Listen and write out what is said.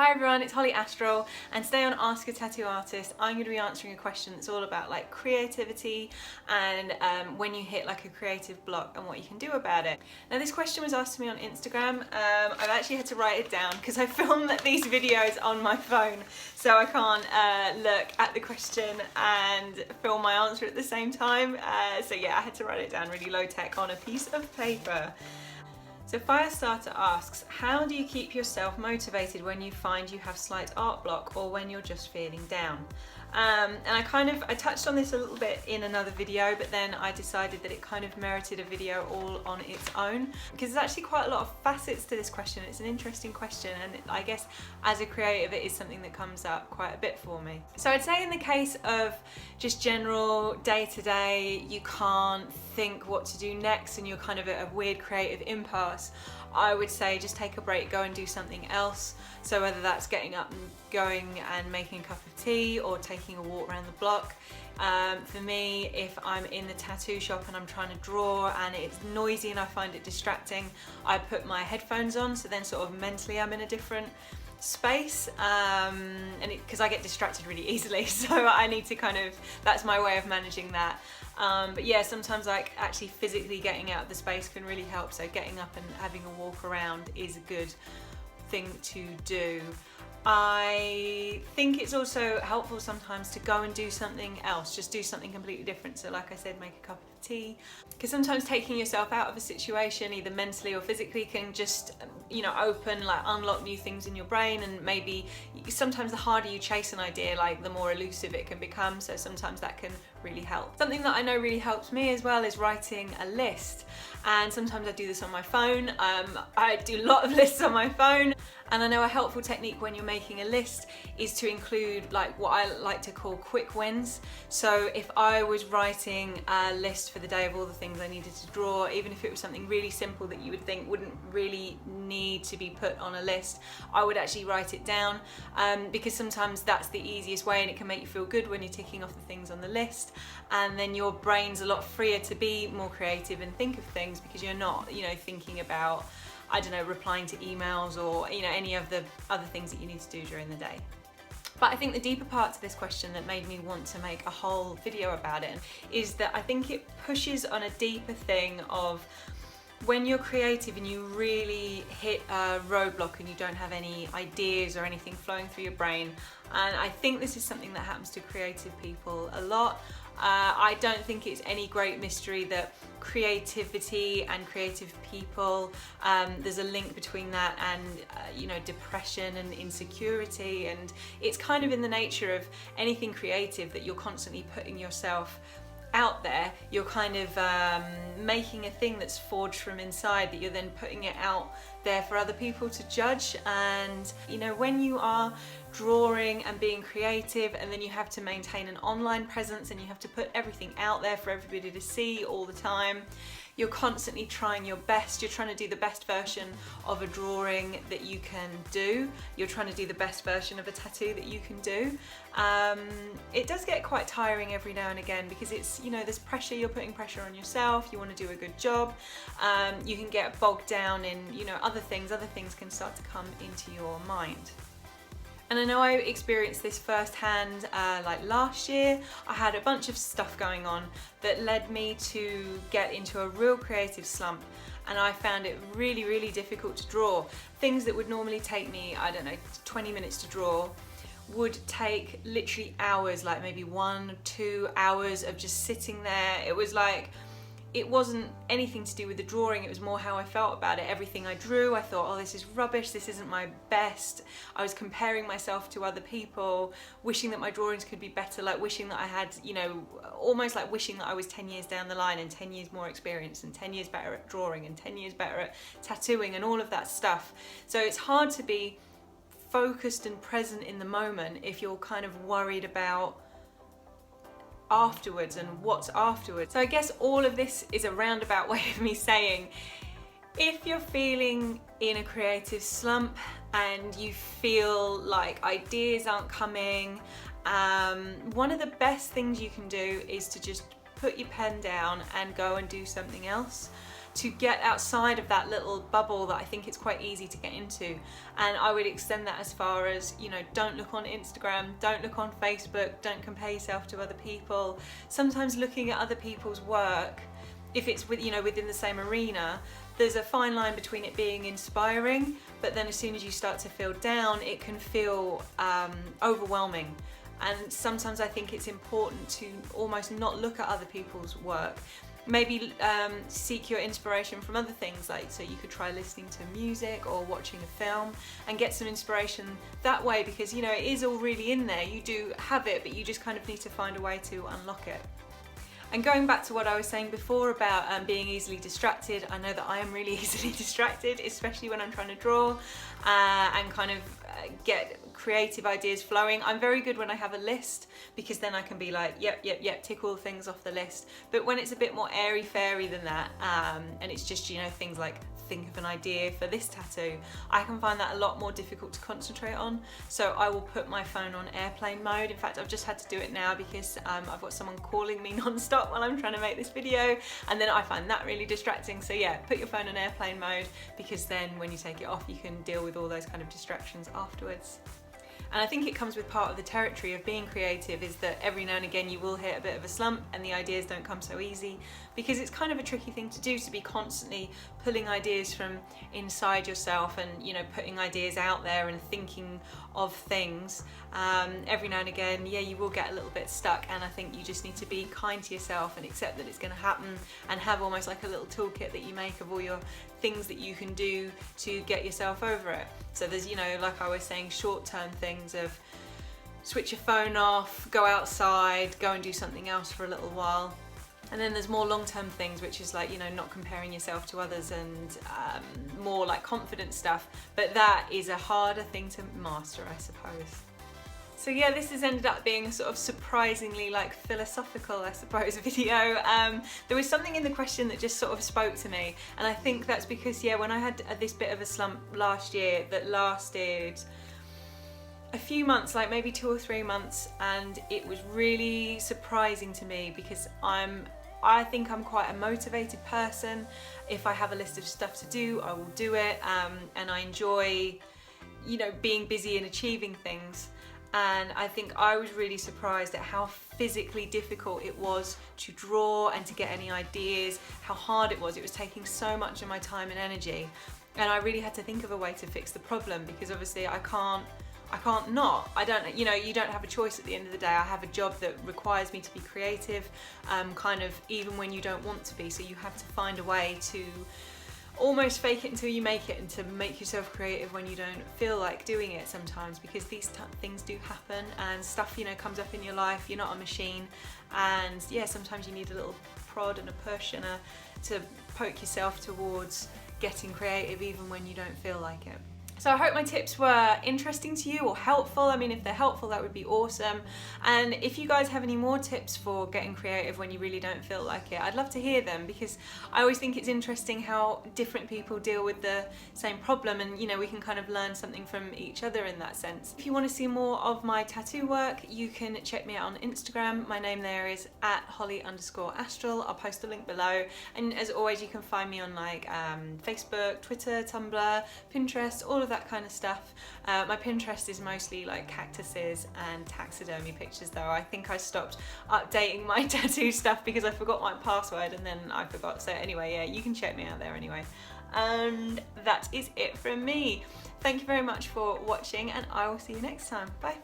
Hi everyone, it's Holly Astral, and today on Ask a Tattoo Artist I'm going to be answering a question that's all about like creativity and when you hit like a creative block and what you can do about it. Now this question was asked to me on Instagram. I've actually had to write it down because I film these videos on my phone, so I can't look at the question and film my answer at the same time. So yeah, I had to write it down really low tech on a piece of paper. So Firestarter asks, how do you keep yourself motivated when you find you have slight art block or when you're just feeling down? And I touched on this a little bit in another video, but then I decided that it kind of merited a video all on its own because there's actually quite a lot of facets to this question. It's an interesting question, and I guess as a creative it is something that comes up quite a bit for me. So I'd say in the case of just general day-to-day, you can't think what to do next and you're kind of at a weird creative impasse, I would say just take a break, go and do something else. So whether that's getting up and going and making a cup of tea or taking a walk around the block. For me, if I'm in the tattoo shop and I'm trying to draw and it's noisy and I find it distracting, I put my headphones on, so then sort of mentally I'm in a different space, because I get distracted really easily, so I need to that's my way of managing that. But yeah, sometimes like actually physically getting out of the space can really help, so getting up and having a walk around is a good thing to do. I think it's also helpful sometimes to go and do something else, just do something completely different. So like I said, make a cup of tea, because sometimes taking yourself out of a situation either mentally or physically can just unlock new things in your brain. And maybe sometimes the harder you chase an idea, like the more elusive it can become, so sometimes that can really help. Something that I know really helps me as well is writing a list, and sometimes I do this on my phone. I do a lot of lists on my phone, and I know a helpful technique when you're making a list is to include like what I like to call quick wins. So if I was writing a list for the day of all the things I needed to draw, even if it was something really simple that you would think wouldn't really need to be put on a list, I would actually write it down, because sometimes that's the easiest way and it can make you feel good when you're ticking off the things on the list, and then your brain's a lot freer to be more creative and think of things because you're not thinking about, I don't know, replying to emails or any of the other things that you need to do during the day. But I think the deeper part to this question that made me want to make a whole video about it is that I think it pushes on a deeper thing of when you're creative and you really hit a roadblock and you don't have any ideas or anything flowing through your brain. And I think this is something that happens to creative people a lot. I don't think it's any great mystery that creativity and creative people, there's a link between that and depression and insecurity, and it's kind of in the nature of anything creative that you're constantly putting yourself out there. You're kind of making a thing that's forged from inside that you're then putting it out there for other people to judge. And when you are drawing and being creative and then you have to maintain an online presence and you have to put everything out there for everybody to see all the time, you're constantly trying your best. You're trying to do the best version of a drawing that you can do. You're trying to do the best version of a tattoo that you can do. It does get quite tiring every now and again because it's, there's pressure, you're putting pressure on yourself, you want to do a good job. You can get bogged down in, other things can start to come into your mind. And I know I experienced this firsthand, like last year. I had a bunch of stuff going on that led me to get into a real creative slump, and I found it really, really difficult to draw. Things that would normally take me, 20 minutes to draw would take literally hours, like maybe 1 or 2 hours of just sitting there. It was like, it wasn't anything to do with the drawing, it was more how I felt about it. Everything I drew, I thought, oh, this is rubbish, this isn't my best. I was comparing myself to other people, wishing that my drawings could be better, like wishing that I had, almost like wishing that I was 10 years down the line and 10 years more experience and 10 years better at drawing and 10 years better at tattooing and all of that stuff. So it's hard to be focused and present in the moment if you're kind of worried about afterwards and what's afterwards. So I guess all of this is a roundabout way of me saying, if you're feeling in a creative slump and you feel like ideas aren't coming, one of the best things you can do is to just put your pen down and go and do something else. to get outside of that little bubble that I think it's quite easy to get into. And I would extend that as far as, you know, don't look on Instagram, don't look on Facebook, don't compare yourself to other people. Sometimes looking at other people's work, if it's with, you know, within the same arena, there's a fine line between it being inspiring, but then as soon as you start to feel down, it can feel overwhelming. And sometimes I think it's important to almost not look at other people's work. Maybe seek your inspiration from other things, like, so you could try listening to music or watching a film and get some inspiration that way, because, you know, it is all really in there. You do have it, but you just kind of need to find a way to unlock it. And going back to what I was saying before about being easily distracted, I know that I am really easily distracted, especially when I'm trying to draw and kind of get creative ideas flowing. I'm very good when I have a list, because then I can be like, yep, tick all the things off the list. But when it's a bit more airy-fairy than that, and it's just, you know, things like think of an idea for this tattoo, I can find that a lot more difficult to concentrate on. So I will put my phone on airplane mode. In fact, I've just had to do it now because I've got someone calling me non-stop while I'm trying to make this video, and then I find that really distracting. So yeah, put your phone on airplane mode, because then when you take it off, you can deal with all those kind of distractions afterwards. And I think it comes with part of the territory of being creative, is that every now and again you will hit a bit of a slump and the ideas don't come so easy, because it's kind of a tricky thing to do, to be constantly pulling ideas from inside yourself and, you know, putting ideas out there and thinking of things. Every now and again, yeah, you will get a little bit stuck, and I think you just need to be kind to yourself and accept that it's going to happen, and have almost like a little toolkit that you make of all your things that you can do to get yourself over it. So there's, you know, like I was saying, short-term things of switch your phone off, go outside, go and do something else for a little while. And then there's more long-term things, which is like, you know, not comparing yourself to others, and more like confident stuff. But that is a harder thing to master, I suppose. So yeah, this has ended up being a sort of surprisingly like philosophical, I suppose, video. There was something in the question that just sort of spoke to me, and I think that's because, yeah, when I had this bit of a slump last year that lasted a few months, like maybe 2 or 3 months, and it was really surprising to me, because I think I'm quite a motivated person. If I have a list of stuff to do, I will do it, and I enjoy, you know, being busy and achieving things. And I think I was really surprised at how physically difficult it was to draw and to get any ideas, how hard it was. It was taking so much of my time and energy, and I really had to think of a way to fix the problem, because obviously I can't not. I don't, you know, you don't have a choice at the end of the day. I have a job that requires me to be creative, kind of even when you don't want to be. So you have to find a way to almost fake it until you make it, and to make yourself creative when you don't feel like doing it sometimes, because these things do happen, and stuff, you know, comes up in your life. You're not a machine, and yeah, sometimes you need a little prod and a push and to poke yourself towards getting creative even when you don't feel like it. So I hope my tips were interesting to you or helpful. I mean, if they're helpful, that would be awesome. And if you guys have any more tips for getting creative when you really don't feel like it, I'd love to hear them, because I always think it's interesting how different people deal with the same problem, and, you know, we can kind of learn something from each other in that sense. If you want to see more of my tattoo work, you can check me out on Instagram. My name there is @holly_astral. I'll post a link below. And as always, you can find me on like Facebook, Twitter, Tumblr, Pinterest, all of that kind of stuff. My Pinterest is mostly like cactuses and taxidermy pictures, though. I think I stopped updating my tattoo stuff because I forgot my password, and then I forgot. So anyway, yeah, you can check me out there anyway. And that is it from me. Thank you very much for watching, and I will see you next time. Bye.